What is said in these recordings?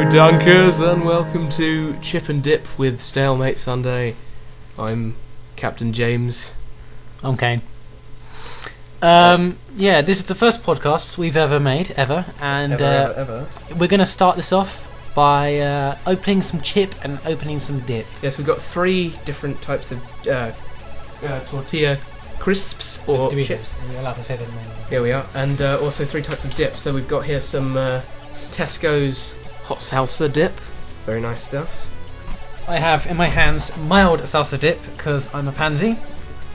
Dunkers, and welcome to Chip and Dip with Stalemate Sunday. I'm Captain James. I'm Kane. Yeah, this is the first podcast we've ever made, ever. We're going to start this off by opening some chip and opening some dip. Yes, we've got three different types of tortilla crisps or chips. Are we allowed to say that? Here we are, and also three types of dips. So we've got here some Tesco's hot salsa dip. Very nice stuff. I have in my hands mild salsa dip because I'm a pansy.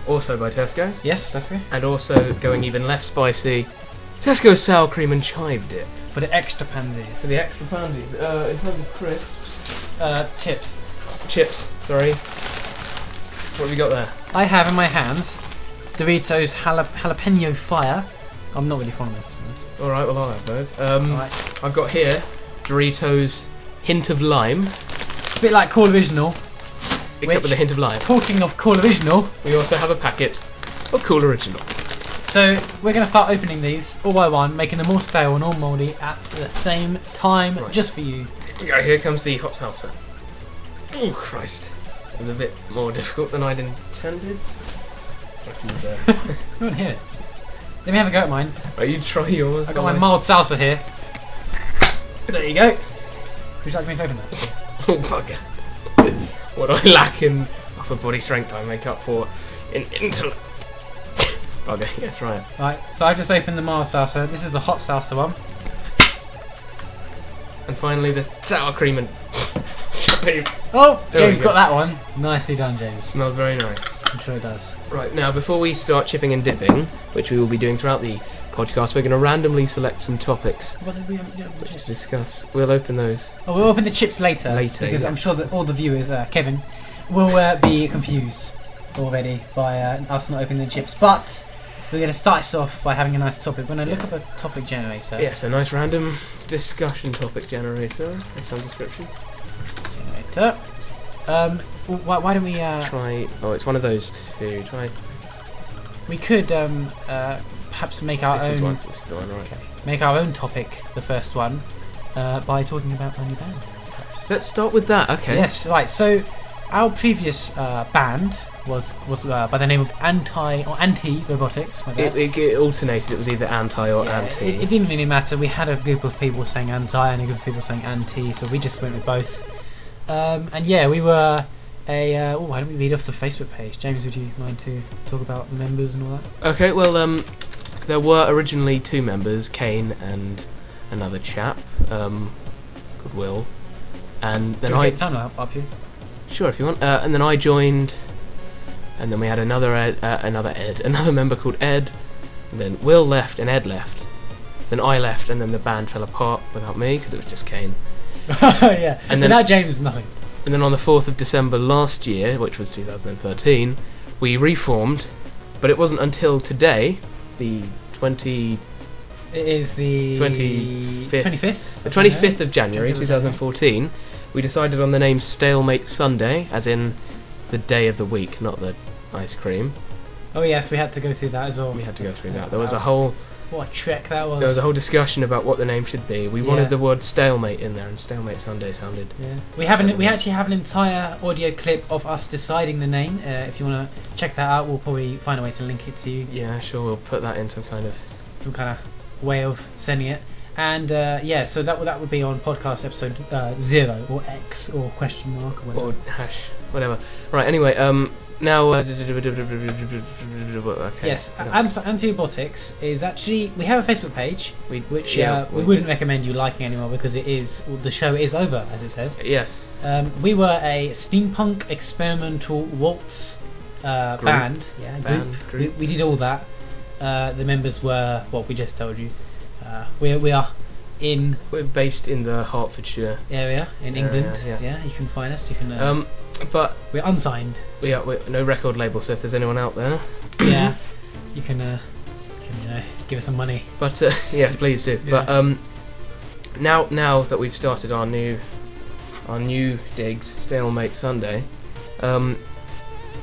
Also by Tesco's. Yes, that's it. And also going even less spicy, Tesco's sour cream and chive dip. For the extra pansies. For the extra pansies. In terms of crisps, chips. Chips. Sorry. What have we got there? I have in my hands Doritos jalapeno fire. I'm not really fond of this, to be honest. All right, well I'll have those. Right. I've got here Doritos hint of lime. It's a bit like Cool Original. Except with a hint of lime. Talking of Cool Original, we also have a packet of Cool Original. So we're going to start opening these all by one, making them all stale and all mouldy at the same time, right. Just for you. Okay, here comes the hot salsa. Oh Christ, it was a bit more difficult than I'd intended. Go on here. Let me have a go at mine. Right, you try yours. I've got my mild salsa here. There you go. Would you like me to open that? Oh bugger. What I lack in upper body strength I make up for in intellect. Bugger, yeah, try it. Right, so I've just opened the mild salsa. This is the hot salsa one. And finally the sour cream and chive. Oh, There James we go. got that one. Nicely done, James. Smells very nice. I'm sure it does. Right, now before we start chipping and dipping, which we will be doing throughout the podcast, we're going to randomly select some topics to discuss. We'll open those. Oh, we'll open the chips later. Because yeah. I'm sure that all the viewers, Kevin, will be confused already by us not opening the chips. But we're going to start this off by having a nice topic. We're going to look up a topic generator. Yes, a nice random discussion topic generator of some description. Generator. Why don't we Try. Oh, it's one of those two. Try. We could perhaps make our This is own. one. This is the one, right? Make our own topic, the first one, by talking about our new band. Let's start with that. Okay. Yes, right. So our previous band was by the name of Anti Robotics. My bad. It alternated. It was either anti or Yeah, anti. It didn't really matter. We had a group of people saying anti and a group of people saying anti, so we just went with both. And yeah, we were a. Why don't we read off the Facebook page? James, would you mind to talk about the members and all that? Okay. Well, there were originally two members, Kane and another chap, called Will, and then Can we take the time up here? Sure, if you want. And then I joined, and then we had another member called Ed. And then Will left and Ed left. Then I left, and then the band fell apart without me because it was just Kane. Yeah, And then without James, nothing. And then on the 4th of December last year, which was 2013, we reformed, but it wasn't until today, the 20. It is the 25th. 25th? The 25th of January 2014, we decided on the name Stalemate Sunday, as in the day of the week, not the ice cream. Oh yes, we had to go through that as well. We had to go through that. There was a whole What a trek that was. There was a whole discussion about what the name should be. We Yeah. wanted the word stalemate in there, and Stalemate Sunday sounded. Yeah. We actually have an entire audio clip of us deciding the name. If you want to check that out, we'll probably find a way to link it to you. Yeah, sure. We'll put that in some kind of way of sending it. And yeah, so that would be on podcast episode 0 or X or question mark or whatever. or hash, whatever. Right. Anyway, now. Okay. Yes, Antibiotics is actually, we have a Facebook page, which we we wouldn't recommend you liking anymore because the show is over, as it says. Yes. We were a steampunk experimental waltz band. Yeah, group. We did all that. The members were what we just told you. We're based in the Hertfordshire area in England. Yes. Yeah, you can find us. You can. But we're unsigned. we're no record label, so if there's anyone out there, Yeah, you can give us some money. But yeah, please do. Yeah. But now that we've started our new digs, Stalemate Sunday,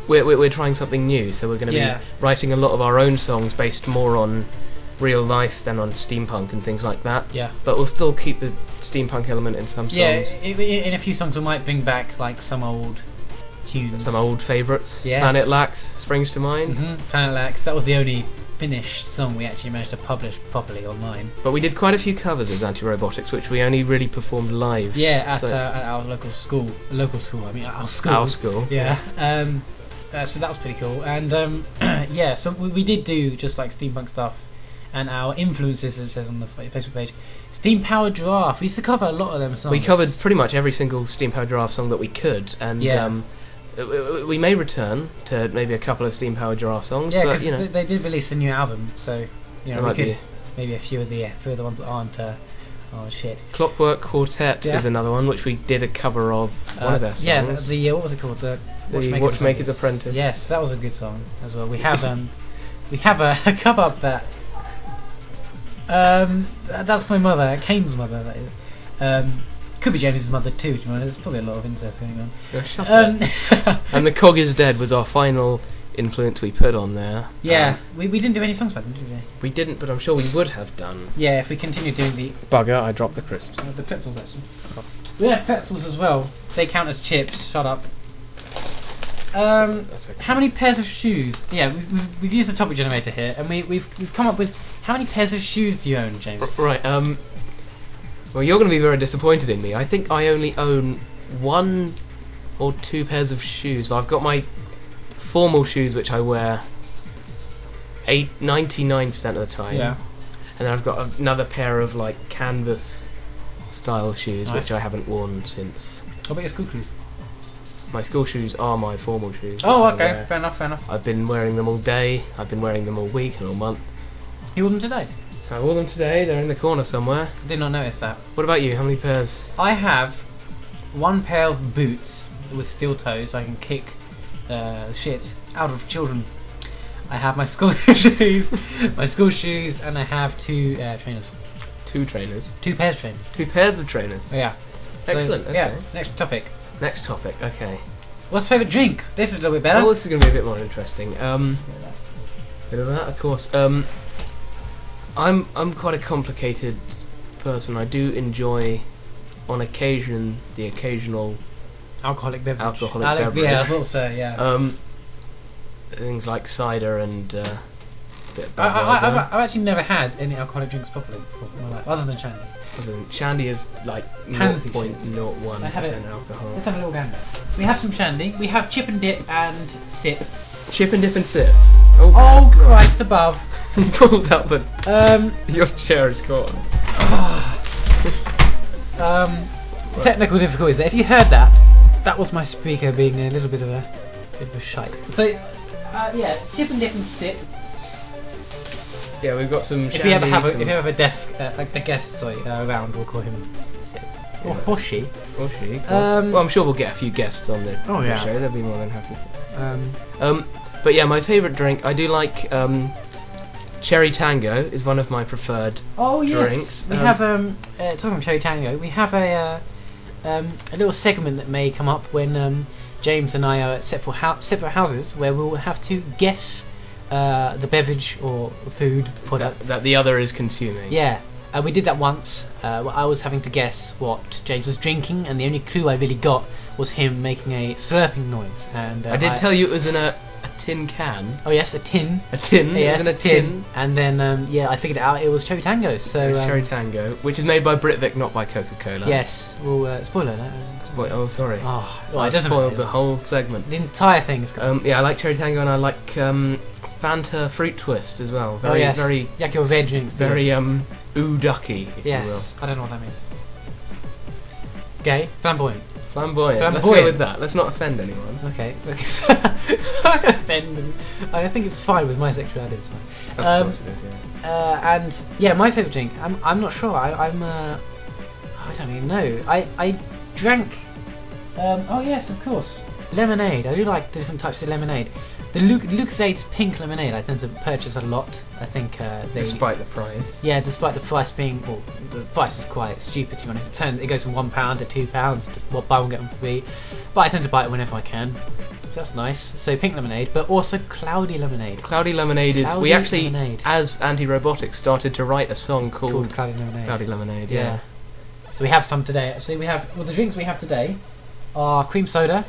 we're trying something new. So we're going to be writing a lot of our own songs based more on real life than on steampunk and things like that. Yeah. But we'll still keep the steampunk element in some songs. Yeah, in a few songs we might bring back like some old tunes. Some old favourites. Yes. Planet Lax springs to mind. Planet Lax, that was the only finished song we actually managed to publish properly online. But we did quite a few covers as Anti-Robotics, which we only really performed live. Yeah, at our local school. Our school. Our school. Yeah. So that was pretty cool. And yeah, so we did do just like steampunk stuff. And our influences, it says on the Facebook page, Steam Powered Giraffe. We used to cover a lot of them songs. We covered pretty much every single Steam Powered Giraffe song that we could, and we may return to maybe a couple of Steam Powered Giraffe songs. Yeah, because they did release a new album, so we could be. Maybe a few of the ones that aren't. Oh shit! Clockwork Quartet is another one which we did a cover of one of their songs. Yeah, the what was it called? The Watchmaker's Apprentice. Yes, that was a good song as well. We have a cover up that. That's my mother, Kane's mother. That is. Could be James's mother too. There's probably a lot of incest going on. Yeah, shut up. And The Cog Is Dead was our final influence we put on there. Yeah, we didn't do any songs back then, did we? We didn't, but I'm sure we would have done. Yeah, if we continued doing the bugger, I dropped the crisps. The pretzels actually. We had pretzels as well. They count as chips. Shut up. That's okay. How many pairs of shoes? Yeah, we've used the topic generator here, and we've come up with how many pairs of shoes do you own, James? Right. Well, you're going to be very disappointed in me. I think I only own 1 or 2 pairs of shoes. Well, I've got my formal shoes, which I wear 99% of the time. Yeah. And then I've got another pair of like canvas style shoes, Nice. which I haven't worn since. How about your school shoes? My school shoes are my formal shoes. Oh, which I okay. wear. Fair enough. I've been wearing them all day. I've been wearing them all week and all month. You wore them today? I wore them today. They're in the corner somewhere. Did not notice that. What about you? How many pairs? I have 1 pair of boots with steel toes, so I can kick shit out of children. I have my school shoes, and I have 2 trainers. 2 trainers. 2 pairs of trainers. 2 pairs of trainers. Oh, yeah. Excellent. So, okay. Yeah. Next topic. Next topic. Okay. What's your favourite drink? This is a little bit better. Well, this is going to be a bit more interesting. Bit of that, of course. I'm quite a complicated person. I do enjoy, on occasion, the occasional alcoholic beverage. beverage. Yeah, I thought so. Yeah. Things like cider and. Bit of Budweiser. I've actually never had any alcoholic drinks properly before in my life, other than shandy. Shandy is like Pansy 0.01% alcohol. Let's have a little gander. We have some shandy. We have chip and dip and sip. Chip and dip and sip. Oh God. Christ above! You pulled out the. Your chair is gone. Technical difficulties there. If you heard that, that was my speaker being a little bit of a shite. So, yeah, chip and dip and sip. Yeah, we've got some. If you ever have a guest, around, we'll call him Sip. Or she. Or she. Well, I'm sure we'll get a few guests on the show. They'll be more than happy to. But yeah, my favourite drink, I do like Cherry Tango is one of my preferred drinks. We have talking about Cherry Tango, we have a little segment that may come up when James and I are at separate houses where we'll have to guess the beverage or food product that the other is consuming. Yeah, we did that once. I was having to guess what James was drinking, and the only clue I really got was him making a slurping noise. And I did tell you it was in a tin can. Oh yes, a tin. A tin. Yes, it was in a tin. And then I figured it out. It was Cherry Tango. So Cherry Tango, which is made by Britvic, not by Coca-Cola. Yes. Well, spoiler alert. Oh, sorry. Oh, I spoiled the whole segment. The entire thing's gone. Yeah, I like Cherry Tango, and I like Fanta Fruit Twist as well. Very, very. Like your red drinks. Very ooh ducky, if you will. Yes. I don't know what that means. Gay. Flamboyant. Let's go with that. Let's not offend anyone. Okay. Offend. I think it's fine with my sexuality. It's fine. Of course it is, yeah. And yeah, my favourite drink. I'm not sure. I don't even know. I drank. Oh yes, of course. Lemonade. I do like the different types of lemonade. The Luxade's pink lemonade I tend to purchase a lot. I think despite the price. Yeah, despite the price being, well, the price is quite stupid to be honest. It goes from £1 to £2 to buy one get one free. But I tend to buy it whenever I can. So that's nice. So pink lemonade, but also cloudy lemonade. Cloudy Lemonade is... Cloudy we actually, Lemonade. as Anti-Robotics, started to write a song called Cloudy lemonade. Cloudy Lemonade, yeah. So we have some today. Actually, we have... Well, the drinks we have today are cream soda,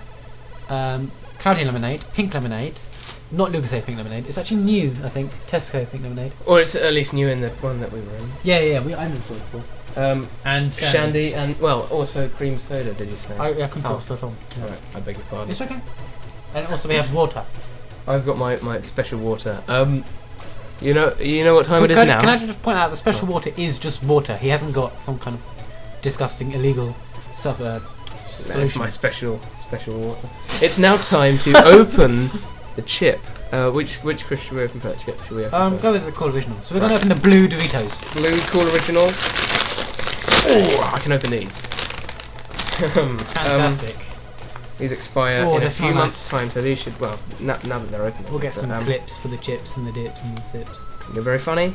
cloudy lemonade, pink lemonade. Not Lucasade pink lemonade. It's actually new, I think. Tesco pink lemonade. Or it's at least new in the one that we were in. Yeah. I haven't saw it before. And Shandy and, well, also cream soda, did you say? Yeah, cream Oh. soda. Yeah. Alright, I beg your pardon. It's okay. And also we have water. I've got my special water. You know what time it is now? Can I just point out the special water is just water. He hasn't got some kind of disgusting illegal stuff. That's Solution. my special water. It's now time to open the chip. Which Chris should we open first? Chip should we open first? Go with the Cool Original. So we're going to open the blue Doritos. Blue Cool Original. Oh, I can open these. Fantastic. These expire Oh, in they a smell few nice. months' time, so these should, well, now that they're open. We'll get but, some clips for the chips and the dips and the sips. You're very funny.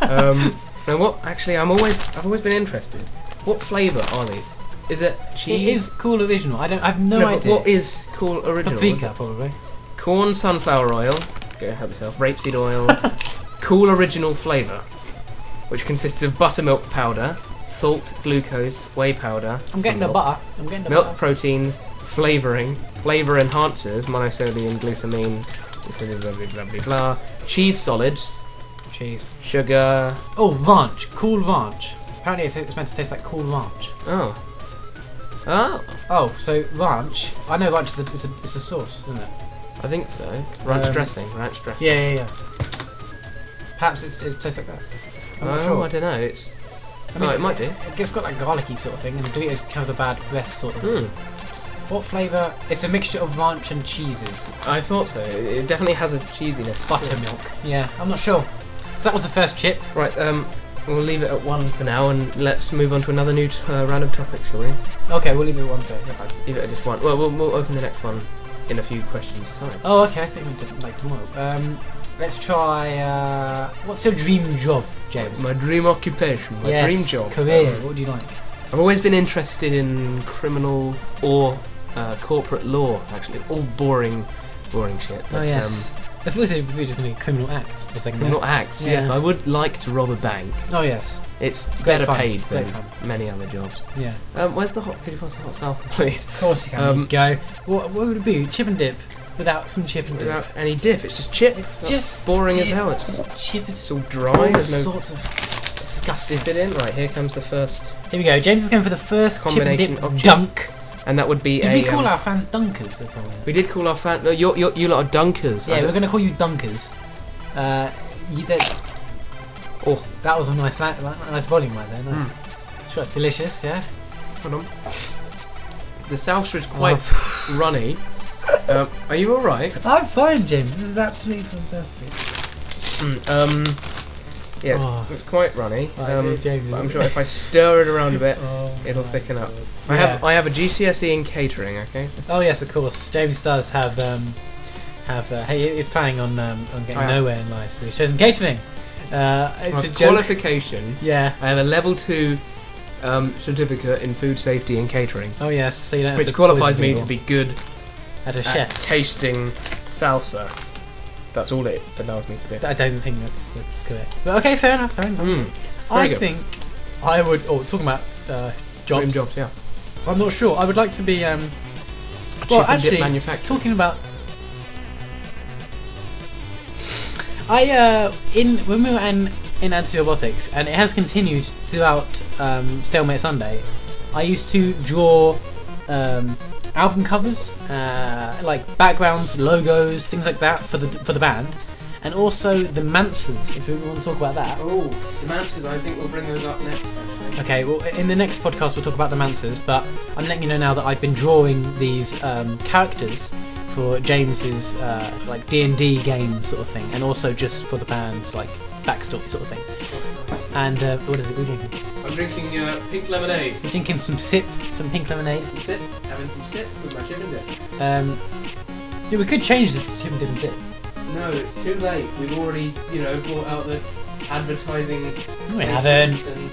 Now what? Actually, I've always been interested. What flavour are these? Is it cheese? It is Cool Original. I've no but idea. what is Cool Original? Paprika, probably. Corn sunflower oil. Go help yourself. Rapeseed oil. Cool Original flavour, which consists of buttermilk powder, salt, glucose, whey powder. I'm getting the milk, butter. I'm getting the milk butter. proteins, flavouring, flavour enhancers, monosodium glutamine, blah blah blah blah. Cheese solids, Cheese. sugar. Oh, ranch. Cool ranch. Apparently it's meant to taste like Cool ranch. Oh. Oh, so ranch. I know ranch is a sauce, isn't it? I think so. Ranch dressing. Yeah. Perhaps it tastes like that. I'm not sure. I don't know. It's. I mean, it might do. It's got like garlicky sort of thing, and the Doritos kind of a bad breath sort of. What flavour? It's a mixture of ranch and cheeses. I thought so. It definitely has a cheesiness. Buttermilk. Yeah, I'm not sure. So that was the first chip. Right. We'll leave it at one for now, and let's move on to another new random topic, shall we? Okay, we'll leave it at one today. Leave it at just one. Well, we'll open the next one in a few questions' time. Oh, okay. I think we did like tomorrow. Let's try. What's your dream job, James? My dream occupation. My dream job. Career. What would you like? I've always been interested in criminal or corporate law. Actually, all boring shit. But, Oh yes. I thought we were just going to be criminal acts for a second. criminal acts. Yeah. Yes, I would like to rob a bank. Oh yes. It's Great better fun. paid Great than fun. many other jobs. Yeah. Where's the hot? Could you pass the hot salsa, please? Of course you can. Go. What would it be? Chip and dip. Without some chip and dip. Without any dip, it's just chip. It's That's just boring as dip. hell. It's just chip. it's all dry. All There's no sorts of disgusting. dip it in. Right, here comes the first, Here we go. James is going for the first chip and Combination dip of chip. dunk. and that would be Did a. we call our fans dunkers? That's all. We did call our fan. No, you lot are dunkers. Yeah, we're going to call you dunkers. Oh, That was a nice volume right there. Nice. Sure, that's delicious. Yeah. hold on. The salsa is quite runny. Are you all right? I'm fine, James. This is absolutely fantastic. Yeah, Oh. it's quite runny. Right, James, but I'm sure if I stir it around a bit, Oh, it'll my thicken up. God. I have a GCSE in catering. Okay. So. Oh yes, of course. James does have hey, he's planning on getting nowhere in life, so he's chosen catering. It's a joke. Qualification. Yeah. I have a level 2 certificate in food safety and catering, Oh yes. So you don't have which to qualifies poison me people to be good at a at chef. tasting salsa. That's all it allows me to do. I don't think that's correct. But okay, fair enough. Very I good. think I would. Oh, talking about jobs. Dream jobs, yeah. I'm not sure. I would like to be. Well, Chip and dip actually, manufacturer. talking about. When we were in Anti-Robotics, and it has continued throughout Stalemate Sunday, I used to draw album covers, like backgrounds, logos, things like that for the band, and also the Mansers. If we want to talk about that. Oh, the Mansers, I think we'll bring those up next. Actually. Okay, well, in the next podcast we'll talk about the Mansers, but I'm letting you know now that I've been drawing these characters for James's like D&D game sort of thing, and also just for the band's like backstory sort of thing. And what is it? What are you drinking? I'm drinking pink lemonade. You're drinking some pink lemonade. Sip, having some sip with my chip and dip. Yeah, we could change this to chip and dip and sip. No, it's too late. We've already, brought out the advertising. We haven't. And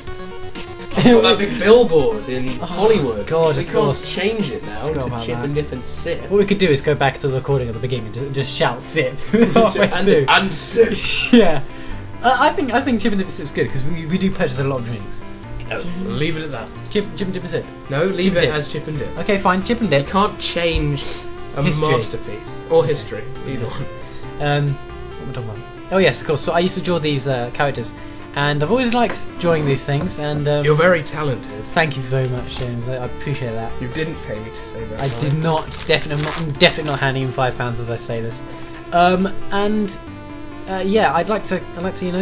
I've got that big billboard in Hollywood. God, we of can't course. change it now Forgot to about Chip that. and Dip and Sip. What we could do is go back to the recording at the beginning and just shout "sip" and Sip. Yeah, I think Chip and Dip and Sip's good because we do purchase a lot of drinks. No, leave it at that. Chip and Dip and Sip. No, leave Chip and it Dip. as Chip and Dip. Okay, fine. Chip and You Dip. can't change a History. masterpiece or history. Either one. What am I talking about? Oh yes, of course. So I used to draw these characters, and I've always liked drawing these things. And You're very talented. thank you very much, James. I appreciate that. You didn't pay me to say that. I did not. Definitely not handing him £5 as I say this. Yeah, I'd like to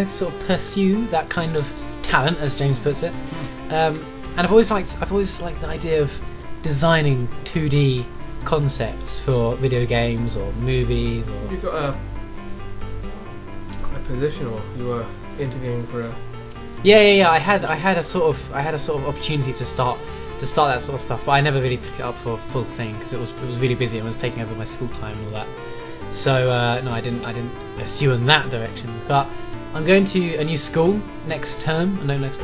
sort of pursue that kind of talent, as James puts it. And I've always liked the idea of designing 2D concepts for video games or movies. Or You got a position, or you were interviewing for a. yeah. I had a sort of opportunity to start that sort of stuff, but I never really took it up for a full thing because it was really busy and was taking over my school time and all that. So no, I didn't pursue in that direction. But I'm going to a new school next term. No, next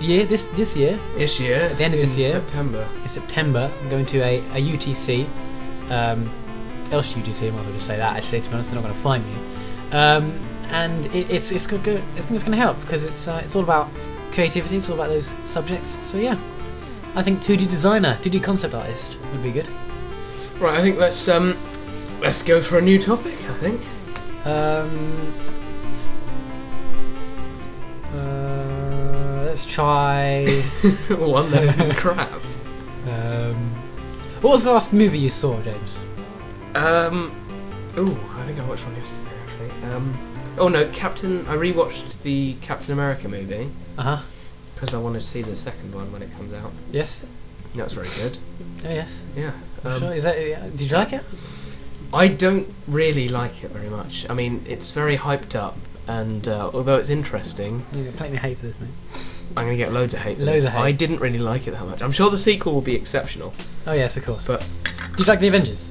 year. This year. This year. At the end of this year. September. In September, I'm going to a UTC. Else UTC, I might as well just say that. Actually, to be honest, they're not going to find me. And it's good. I think it's going to help because it's all about creativity. It's all about those subjects. So yeah, I think 2D designer, 2D concept artist would be good. Right, I think let's go for a new topic. I think. Let's try. One that isn't crap. What was the last movie you saw, James? I think I watched one yesterday actually. Oh no, I rewatched the Captain America movie because I want to see the second one when it comes out. Yes. That's very good. Oh yes. Yeah. Sure. Is that? Did you like it? I don't really like it very much. I mean, it's very hyped up, and although it's interesting, You're gonna me hate for this, mate. I'm going to get loads of hate. For Loads this. of hate. I didn't really like it that much. I'm sure the sequel will be exceptional, Oh yes, of course. but Did you like the Avengers?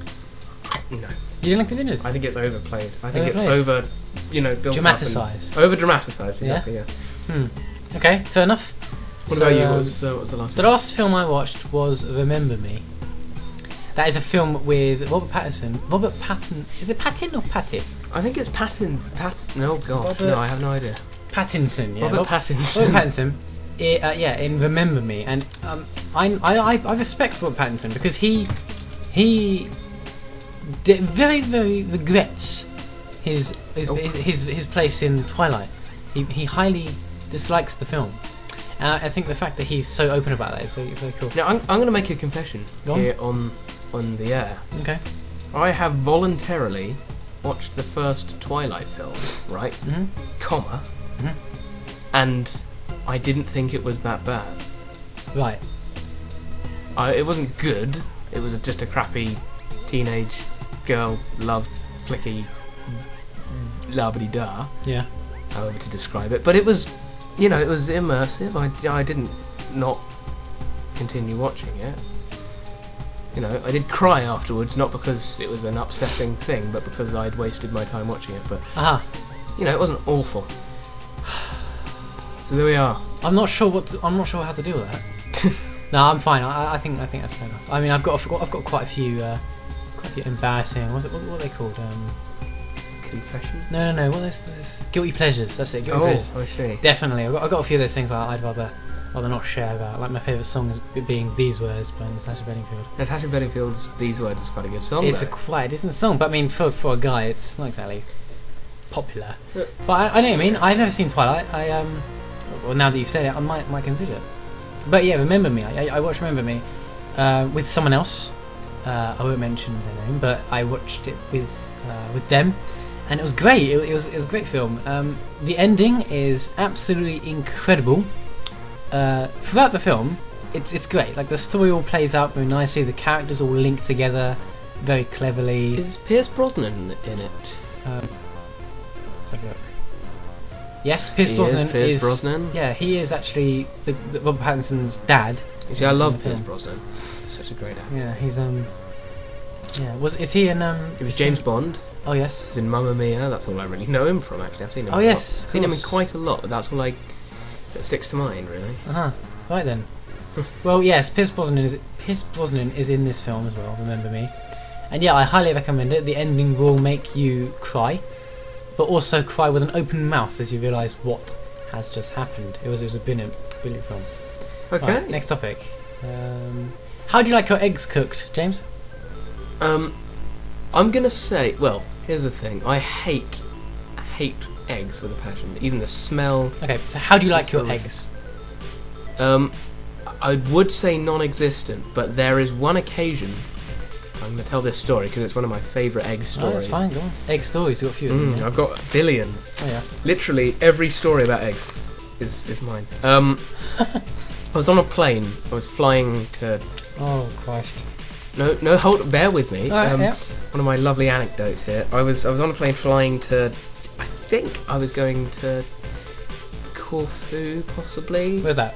no. You didn't like the Avengers? I think it's overplayed. I think it's Overplayed? built Dramatised. up. Over dramatised, exactly. Yeah. Okay, fair enough. What So, about you? What was the last The one? last film I watched was Remember Me. That is a film with Robert Pattinson. Robert Patton. Is it Patton or Patty? I think it's No, God, Robert no, I have no idea. Pattinson. Yeah. Robert Pattinson. Robert Pattinson. In Remember Me, and I respect Robert Pattinson because he very regrets his place in Twilight. He highly dislikes the film, and I think the fact that he's so open about that is very cool. Now I'm going to make a confession Go on. here on the air. Okay. I have voluntarily watched the first Twilight film, right? Mhm. Comma. Mhm. And I didn't think it was that bad. Right. It wasn't good. It was just a crappy teenage girl love flicky la-ba-dee-da, Yeah. however to describe it. But it was, it was immersive. I didn't not continue watching it. I did cry afterwards, not because it was an upsetting thing, but because I'd wasted my time watching it. But it wasn't awful. So there we are. I'm not sure how to deal with that. No, I'm fine. I think that's fair enough. I mean, I've got quite a few embarrassing. What are they called? Confession? No. What are those guilty pleasures? That's it. Guilty pleasures. I see. Definitely. I've got a few of those things I'd rather not share about. Like my favourite song is being "These Words" by Natasha Bedingfield. Natasha Bedingfield's "These Words" is quite a good song. It's though. a quite decent song, but I mean, for a guy, it's not exactly popular. Yeah. But I know what you mean. I've never seen Twilight. Well, now that you've said it, I might consider it. But yeah, Remember Me. I watched Remember Me with someone else. I won't mention their name, but I watched it with them, and it was great. It was a great film. The ending is absolutely incredible. Throughout the film, it's great. Like the story all plays out very nicely. The characters all link together very cleverly. Is Pierce Brosnan in it? Let's have a look. Yes, Pierce Brosnan Pierce is. Brosnan. Yeah, he is actually the Robert Pattinson's dad. You see, I in love the Pierce film. Brosnan. Such a great actor. Yeah, he's Yeah, is he in He was James Bond. Oh yes. He's in Mamma Mia. That's all I really know him from. Actually, I've seen him. Oh a yes. lot. I've seen him in quite a lot, but that's all that sticks to mind, really. Right then. Well, yes, Pierce Brosnan is in this film as well. Remember Me, and yeah, I highly recommend it. The ending will make you cry, but also cry with an open mouth as you realise what has just happened. It was a brilliant film. Okay. Right, next topic. How do you like your eggs cooked, James? I'm gonna say, well, here's the thing. I hate eggs with a passion. Even the smell. Okay, so how do you like your horrific. eggs? I would say non-existent, but there is one occasion. I'm going to tell this story because it's one of my favourite egg Oh, stories. that's fine, go on. Egg stories, you've got a few of them. Yeah? I've got billions. Oh, yeah. Literally every story about eggs is mine. I was on a plane. I was flying to. Oh, Christ. No, bear with me. Alright, yeah. One of my lovely anecdotes here. I was on a plane flying to. I think I was going to Corfu, possibly. Where's that?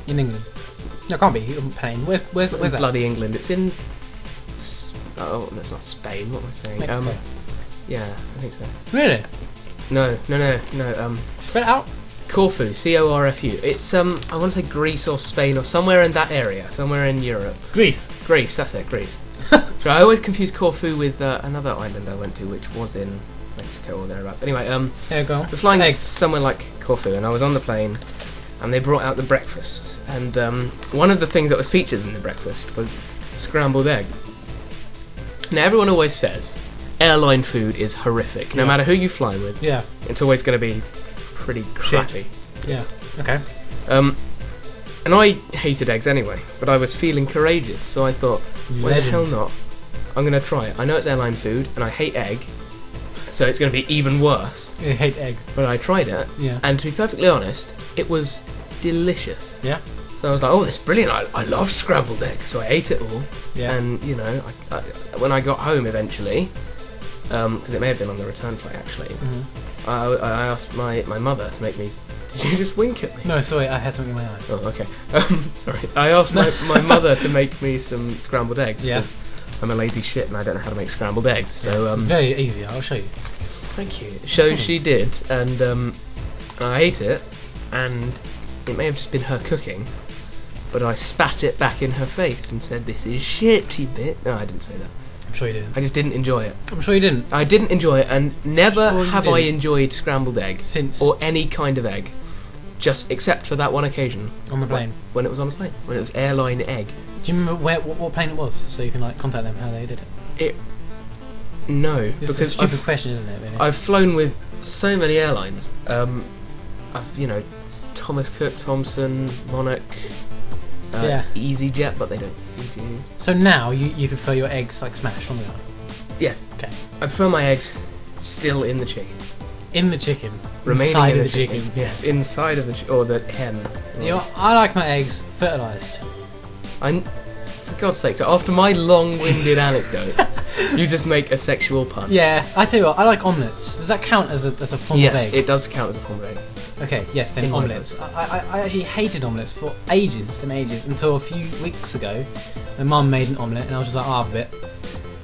In England? No, it can't be. On plane. Where's that? Bloody England. It's in. Oh no, it's not Spain. What am I saying? Mexico. Yeah, I think so. Really? No. Spell it out. Corfu, Corfu. It's I want to say Greece or Spain or somewhere in that area, somewhere in Europe. Greece. Greece, that's it, Greece. So I always confuse Corfu with another island I went to, which was in Mexico or thereabouts. Anyway, There you go. we're flying Eggs. somewhere like Corfu, and I was on the plane, and they brought out the breakfast, and one of the things that was featured in the breakfast was scrambled egg. Now everyone always says airline food is horrific, no Yeah. matter who you fly with. Yeah. It's always going to be pretty crappy. Yeah. Okay. And I hated eggs anyway, but I was feeling courageous, so I thought, why the hell not? I'm going to try it. I know it's airline food, and I hate egg, so it's going to be even worse. I hate egg. But I tried it, Yeah. and to be perfectly honest, it was delicious. Yeah. So I was like, oh, this is brilliant. I love scrambled eggs. So I ate it all, Yeah. and, you know, I, when I got home eventually, because it may have been on the return flight, actually, Mhm. I asked my mother to make me... Did you just wink at me? No, sorry, I had something in my eye. Oh, okay. Sorry. I asked my mother to make me some scrambled eggs Yeah. because I'm a lazy shit and I don't know how to make scrambled eggs. So It's very easy. I'll show you. thank you. So she did, and I ate it, and it may have just been her cooking, but I spat it back in her face and said, "This is shit, you bit." No, I didn't say that. I'm sure you didn't. I just didn't enjoy it. I'm sure you didn't. I didn't enjoy it, and never Sure you have I didn't. enjoyed scrambled egg Since or any kind of egg, just except for that one occasion. on the plane. When it was on the plane, when it was airline egg. Do you remember what plane it was, so you can like contact them how they did it? No, This is a because stupid question, isn't it? Really? I've flown with so many airlines. I've Thomas Cook, Thomson, Monarch, Yeah. EasyJet, but they don't feed you. So now you prefer your eggs like smashed on the ground. Yes, Okay. I prefer my eggs still in the chicken, In the chicken. remaining Inside in of the the chicken. Yes, inside of the or the hen. You know, I like my eggs fertilised. For God's sake, so after my long-winded anecdote, you just make a sexual pun. Yeah, I tell you what, I like omelettes. Does that count as a form of Yes, egg? it does count as a form of egg. Okay, yes, then In my omelettes. I actually hated omelettes for ages and ages until a few weeks ago. My mum made an omelette and I was just like, oh, a bit.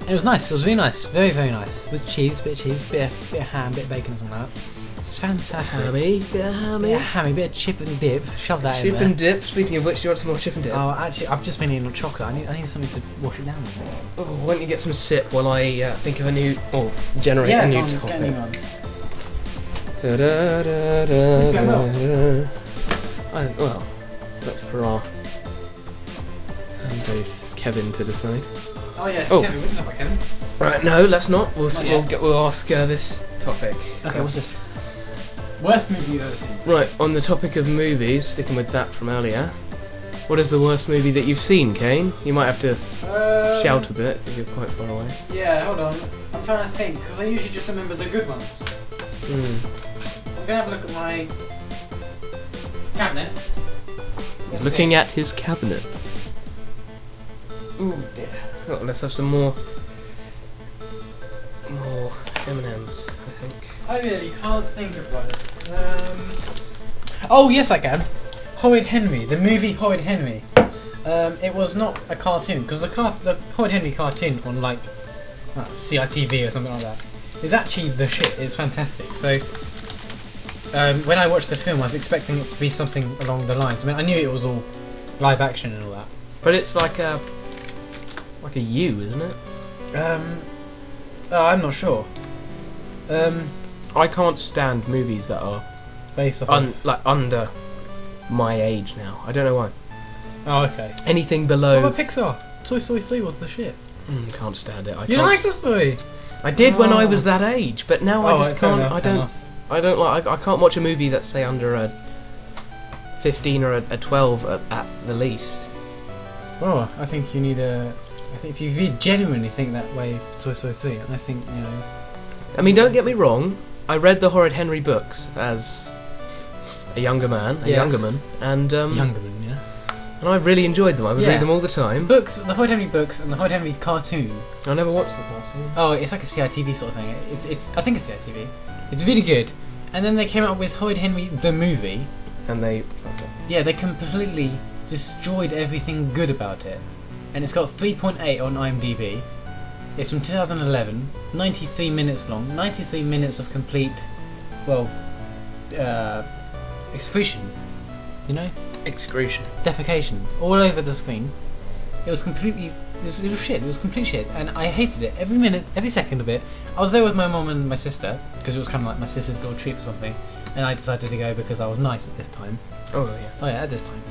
And it was nice, it was really nice, very, very nice. With cheese, bit of ham, bit of bacon or something like that. It's fantastic. Hammy, bit of hammy. Yeah, hammy, bit of chip and dip. Shove that in Chip there. and dip. Speaking of which, do you want some more chip and dip? Oh, actually, I've just been eating chocolate. I need something to wash it down with. Oh, why don't you get some sip while I think of a new, or generate a new topic. Well, that's for our fan base, Kevin, to decide. Oh yes, Oh. Kevin, we can talk about Kevin. Right, no, let's not. We'll Not yet. we'll ask this topic. Okay, what's this? Worst movie you've ever seen? Right, on the topic of movies, sticking with that from earlier. What is the worst movie that you've seen, Kane? You might have to shout a bit if you're quite far away. Yeah, hold on. I'm trying to think because I usually just remember the good ones. I'm gonna have a look at my cabinet. He's looking at his cabinet. Ooh, dear. Oh, let's have some more M&Ms, I think. I really can't think of one. Oh yes, I can. Horrid Henry, the movie Horrid Henry. It was not a cartoon because the Horrid Henry cartoon on like CITV or something like that is actually the shit. It's fantastic. So When I watched the film, I was expecting it to be something along the lines. I mean, I knew it was all live action and all that. But it's like a U, isn't it? I'm not sure. I can't stand movies that are Based off like under my age now. I don't know why. Oh, okay. Anything What below. about Pixar? Toy Story 3 was the shit. Can't stand it. You like Toy Story? I did when I Oh. was that age, but now I just fair can't. enough, I fair don't. enough. I don't like. I can't watch a movie that's say under a 15 or a 12 at the least. Oh, I think you need a. I think if you really genuinely think that way for Toy Story 3, I think, you know. I mean, don't get me wrong. I read the Horrid Henry books as a younger man, and Youngerman, yeah. and I really enjoyed them. I would Yeah. read them all the time. Books, the Hoyt Henry books and the Hoyt Henry cartoon. I never watched the cartoon. Oh, it's like a CITV sort of thing. It's I think it's CITV. It's really good. And then they came out with Hoyt Henry the movie. And they. Yeah, they completely destroyed everything good about it. And it's got 3.8 on IMDb. It's from 2011, 93 minutes long, 93 minutes of complete, well, excretion, you know? Excretion. Defecation, all over the screen. It was completely, it was shit, it was complete shit, and I hated it, every minute, every second of it. I was there with my mum and my sister, because it was kind of like my sister's little treat or something, and I decided to go because I was nice at this time. Oh yeah. Oh yeah, at this time.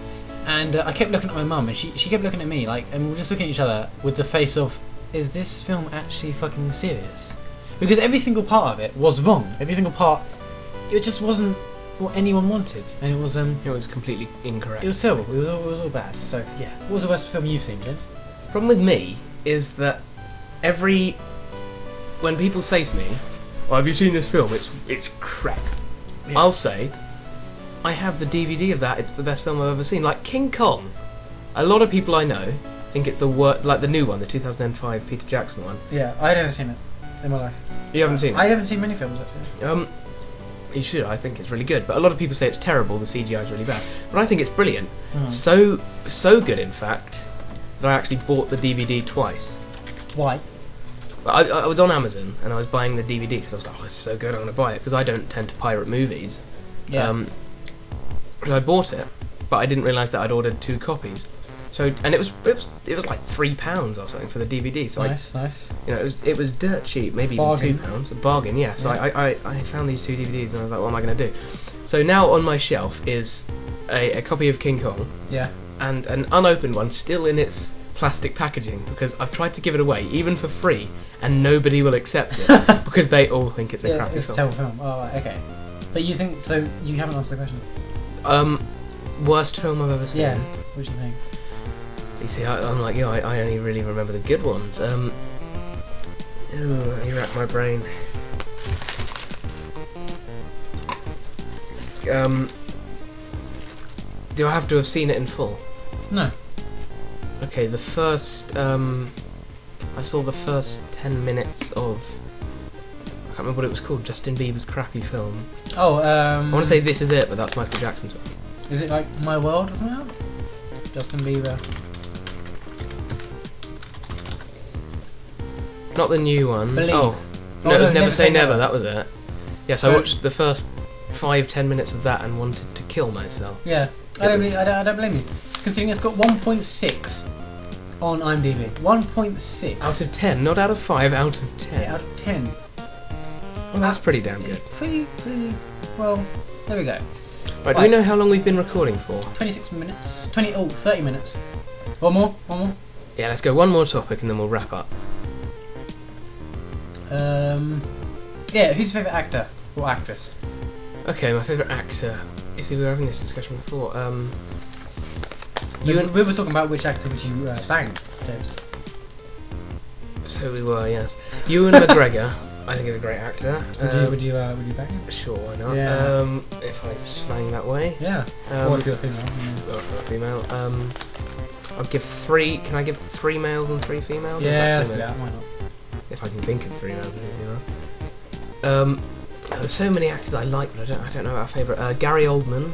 And I kept looking at my mum, and she kept looking at me, like, and we were just looking at each other with the face of, is this film actually fucking serious? Because every single part of it was wrong. Every single part, it just wasn't what anyone wanted, and it was It was completely incorrect. it was terrible. It was all bad. So yeah, what was the worst film you've seen, James? Problem with me is that when people say to me, "Oh, have you seen this film? It's crap," Yeah. I'll say, "I have the DVD of that. It's the best film I've ever seen." Like King Kong. A lot of people I know think it's the worst, like the new one, the 2005 Peter Jackson one. Yeah, I've never seen it in my life. You haven't seen it? I haven't seen many films actually. You should. I think it's really good. But a lot of people say it's terrible. The CGI is really bad. But I think it's brilliant. Mm. So good, in fact, that I actually bought the DVD twice. Why? I was on Amazon and I was buying the DVD because I was like, "Oh, it's so good. I'm going to buy it," because I don't tend to pirate movies. Yeah. And I bought it, but I didn't realise that I'd ordered 2 copies. So, and it was like £3 or something for the DVD. So nice. you know, it was dirt cheap, maybe Bargain. even £2, a bargain. Yeah. So Yeah. I found these 2 DVDs and I was like, what am I going to do? So now on my shelf is a copy of King Kong Yeah. and an unopened one still in its plastic packaging because I've tried to give it away even for free and nobody will accept it because they all think it's a Yeah, crappy it's a film. terrible film. Oh, right, okay. But you think so? You haven't answered the question. Worst film I've ever seen. Yeah. What do you think? You see, I'm like you. I only really remember the good ones. Ooh, you rack my brain. Do I have to have seen it in full? No. Okay, the first. I saw the first 10 minutes of. I can't remember what it was called. Justin Bieber's crappy film. Oh, I want to say This Is It, but that's Michael Jackson's film. Is it like My World or something? Justin Bieber. Not the new one. Believe. Oh, Oh, no, it was no, Never Say Never. That was it. Yes, I So- watched the first 5-10 minutes of that and wanted to kill myself. Yeah. I don't blame you. Considering it's got 1.6 on IMDb. 1.6 Out of 10, not out of 5, out of 10. Yeah, out of 10. Well, that's pretty damn good. It's pretty. Well, there we go. Right, do we know how long we've been recording for? 26 minutes. 30 minutes. One more. Yeah, let's go one more topic and then we'll wrap up. Yeah, who's your favourite actor or actress? Okay, my favourite actor. You see, we were having this discussion before. We were talking about which actor would you bang, James. So we were, yes. Ewan McGregor, I think is a great actor. Would you bang him? Sure, why not? Yeah. If I swang that way. Yeah. Or if you're a female. Or if I'm a female. I'll give 3. Can I give 3 males and 3 females? Or is Yeah, that let's too do many? that. Why not? If I can think of 3 males and 3 females. There's so many actors I like, but I don't know our favourite. Gary Oldman.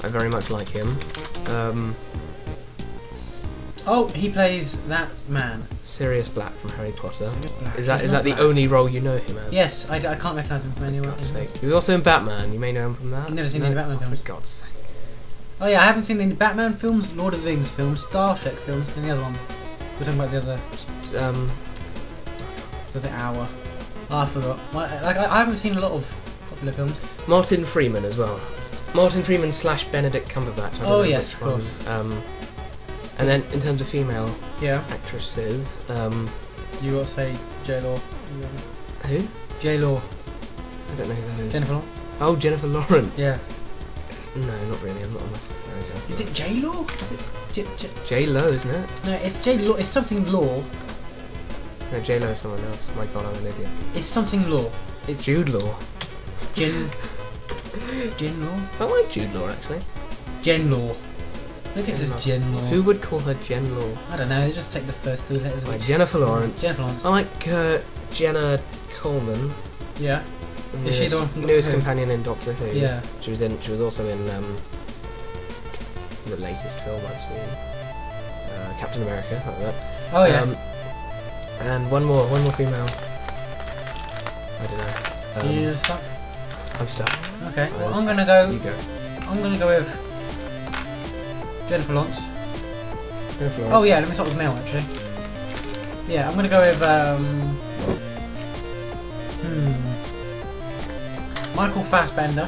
I very much like him. Oh, he plays that man. Sirius Black from Harry Potter. Sirius Black. Is He's that not the Black. only role you know him as? Yes, I can't recognise him from anywhere. For God's sake. He was also in Batman. You may know him from that. I've never seen any Batman films. For God's sake. Oh yeah, I haven't seen any Batman films, Lord of the Rings films, Star Trek films, and the other one. We're talking about the other hour. Oh, I forgot. Well, I haven't seen a lot of popular films. Martin Freeman as well. Martin Freeman / Benedict Cumberbatch. I don't know yes, which of course. one. And then in terms of female Yeah. actresses, You got to say J-Law. who? J-Law. I don't know who that is. Jennifer Lawrence. Oh, Jennifer Lawrence. Yeah. No, not really. I'm not a massive fan of Jennifer. Is it J-Law? Is it J-Lo, isn't it? No, it's J-Law. It's something Law. No, J-Lo is someone else. My God, I'm an idiot. It's something Law. It's Jude Law. Jen Law? I like Jude Law, actually. Jen Law. Look at this Law. Jen Law. Who would call her Jen Law? I don't know, just take the first 2 letters. Like Jennifer Lawrence. Jennifer Lawrence. I like Jenna Coleman. Yeah. Is she the one from newest Doctor Who? companion in Doctor Who? Yeah. She was also in the latest film I've seen, Captain America. Like that. Oh yeah. And one more female. I don't know. You stuck? I'm stuck. Okay. Well, I'm I'm gonna go. You go. I'm gonna go with Jennifer Lawrence. Jennifer Lawrence. Oh yeah, let me start with male actually. Yeah, I'm gonna go with Michael Fassbender.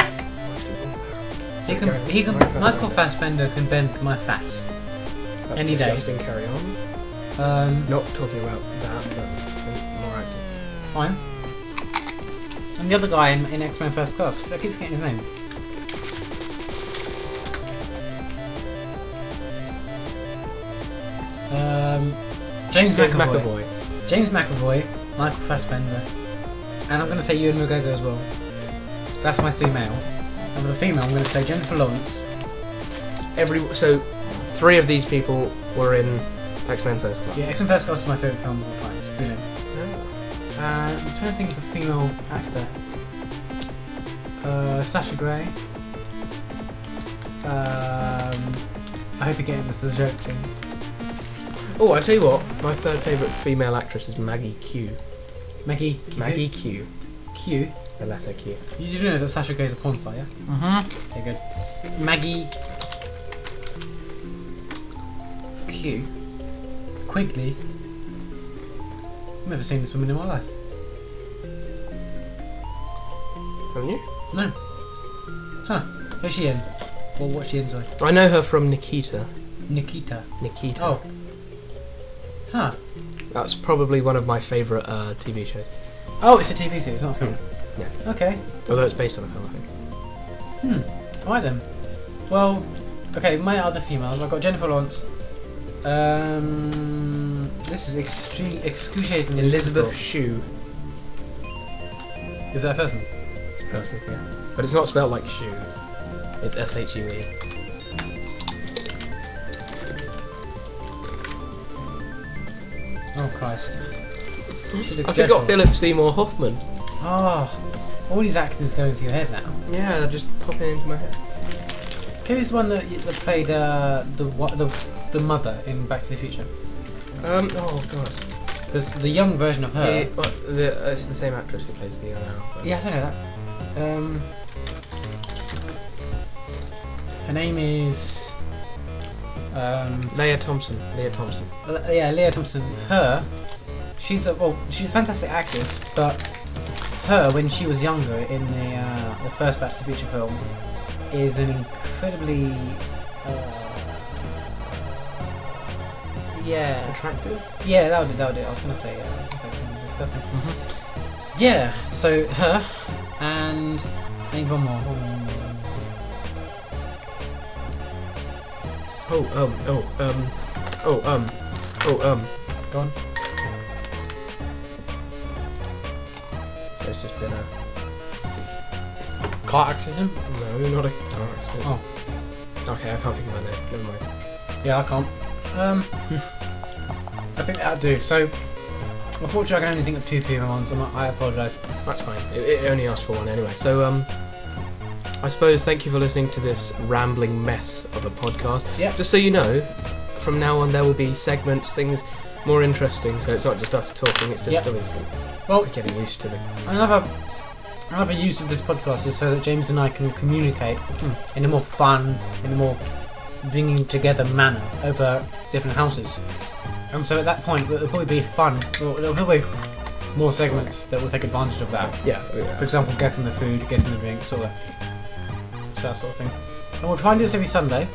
Michael Fassbender can bend my fats. That's any day. disgusting. Carry on. Not talking about that, but more acting. Fine. And the other guy in X-Men First Class. I keep forgetting his name. James McAvoy. James McAvoy, Michael Fassbender, and I'm going to say Ewan McGregor as well. That's my 3 male. And for the female, I'm going to say Jennifer Lawrence. So 3 of these people were in X-Men First Class. Yeah, X-Men First Class is my favourite film of all time. It's brilliant. I'm trying to think of a female actor. Sasha Grey. I hope you're getting this as a joke, James. Oh, I tell you what, my third favourite female actress is Maggie Q. Maggie Q. Q. The letter Q. You do know that Sasha Grey is a porn star, yeah? Mm-hmm. Okay, good. Maggie Q. Quigley. I've never seen this woman in my life. Haven't you? No. Huh. Who's she in? Or what's she in, sorry? I know her from Nikita. Nikita. Nikita. Oh. Huh. That's probably one of my favourite TV shows. Oh, it's a TV series, not a film. Yeah. Okay. Although it's based on a film, I think. Alright then. Well, okay, my other females, I've got Jennifer Lawrence. This is excruciating. Elizabeth Shue. Is that a person? It's a person, yeah. But it's not spelled like shoe. It's S-H-U-E. Oh Christ. I forgot Philip Seymour Hoffman. Oh, all these actors go into your head now. Yeah, they're just popping into my head. Who's the one that played the mother in Back to the Future? Oh god. There's the young version of her. It's the same actress who plays the now. Yeah, I know that. Her name is Leah Thompson. yeah, Leah Thompson. She's a fantastic actress, but her when she was younger in the first Back to the Future film is an incredibly Attractive? Yeah, that would do. I was gonna say something disgusting. Yeah, so her and I need one more. Go on. There's just been a Car accident? no, not a car accident. Oh. Okay, I can't think of my name. Never mind. Yeah, I can't. I think that'll do. So, unfortunately, I can only think of 2 female ones. I apologise. That's fine. It only asked for 1 anyway. So, I suppose thank you for listening to this rambling mess of a podcast. Yeah. Just so you know, from now on there will be segments, things more interesting. So it's not just us talking. It's just obviously getting used to the. Another use of this podcast is so that James and I can communicate in a more fun, in a more bringing together manner over different houses. And so at that point, it'll probably be fun. There'll probably be more segments that will take advantage of that. Yeah. For example, guessing the food, guessing the drink, so that sort of thing. And we'll try and do this every Sunday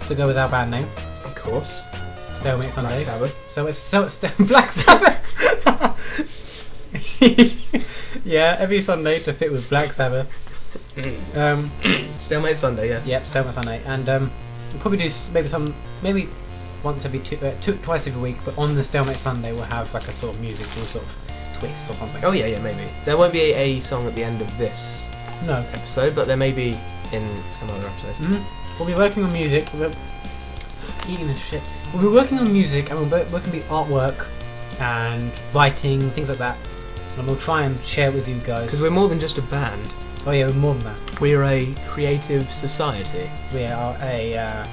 to go with our band name. Of course. Stalemate Sundays. Black Sabbath. So it's Black Sabbath. Yeah, every Sunday to fit with Black Sabbath. Stalemate Sunday, yes. Yep, Stalemate Sunday, and we'll probably do maybe once every twice every week. But on the Stalemate Sunday, we'll have like a sort of musical sort of twist or something. Oh yeah, maybe. There won't be a song at the end of this episode, but there may be in some other episode. Mm-hmm. We'll be working on music. Eating this shit. We'll be working on music, and we'll be working on the artwork and writing, things like that. And we'll try and share it with you guys. Because we're more than just a band. Oh yeah, we're more than that. We're a creative society. We are a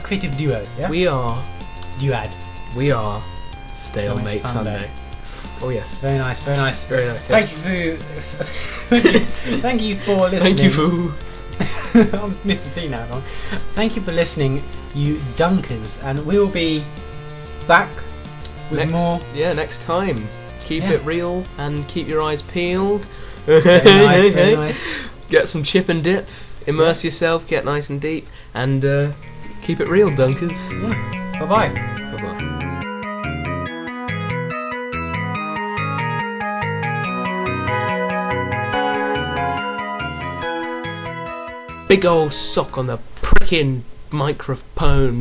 creative duo. Yeah? We are duad. We are Stalemate Sunday. Oh yes. Very nice. Very nice. Very nice. Thank you for listening. Thank you for. I'm Mr. T now. Thank you for listening, you dunkers, and we will be back with more. Yeah, next time. Keep it real and keep your eyes peeled. Very nice. Very nice. Get some chip and dip. Immerse yourself. Get nice and deep, and keep it real, dunkers. Yeah. Bye bye. Bye bye. Big old sock on the pricking microphone.